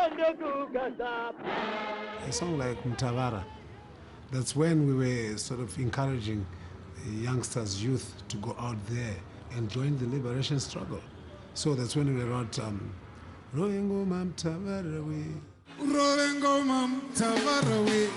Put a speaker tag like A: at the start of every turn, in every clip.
A: A song like Mtavara, that's when we were sort of encouraging youngsters, youth, to go out there and join the liberation struggle. So that's when we wrote Roengo Mam Tavarawe. Roengo Mam Tavarawe.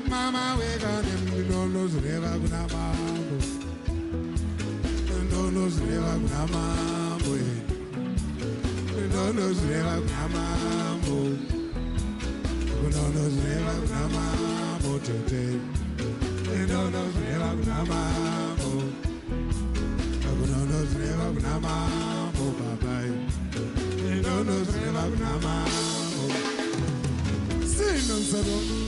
A: Mama, we got him, we don't lose never gonna mambo. Don't lose never gonna mambo. We don't lose never gonna mambo. We don't lose never gonna mambo today. We don't lose never gonna mambo. We don't lose never gonna mambo, bye. We don't lose never gonna mambo. Sing on Saturday.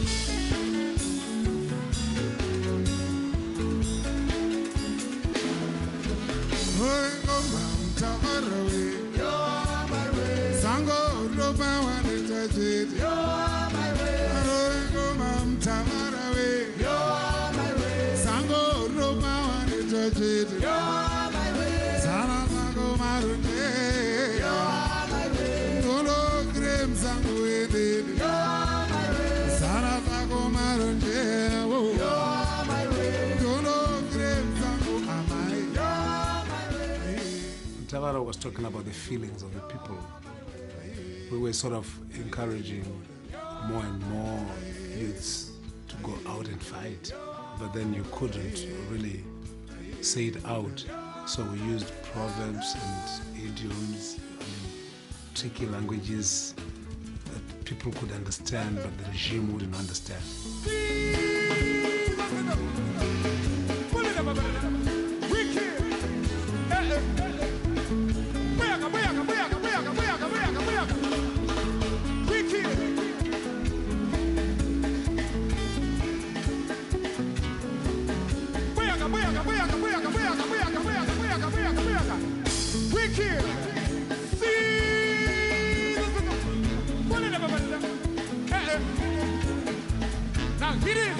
A: Tavara was talking about the feelings of the people. We were sort of encouraging more and more youths to go out and fight, but then you couldn't really say it out. So we used proverbs and idioms and tricky languages that people could understand, but the regime wouldn't understand.
B: Now get it!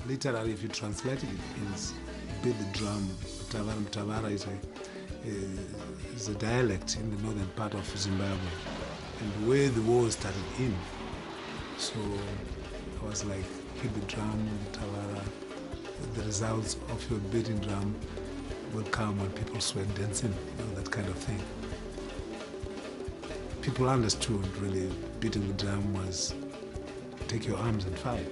A: Literally, if you translate it, it means beat the drum. Mtavara is a dialect in the northern part of Zimbabwe, and where the war started in. So I was like, hit the drum, Mtavara. The results of your beating drum will come when people sweat dancing, that kind of thing. People understood really beating the drum was take your arms and fight.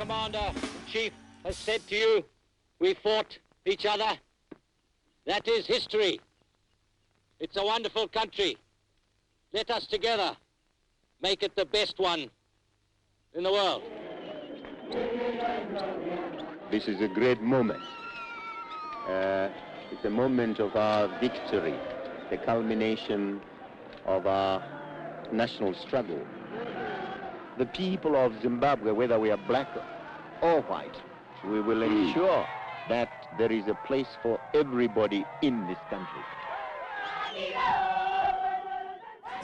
B: commander-in-chief has said to you, we fought each other. That is history. It's a wonderful country. Let us together make it the best one in the world.
C: This is a great moment. It's a moment of our victory, the culmination of our national struggle. The people of Zimbabwe, whether we are black or white, we will ensure that there is a place for everybody in this country.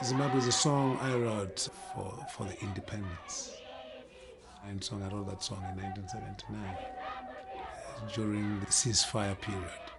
A: Zimbabwe is a song I wrote for the independence. I wrote that song in 1979 during the ceasefire period.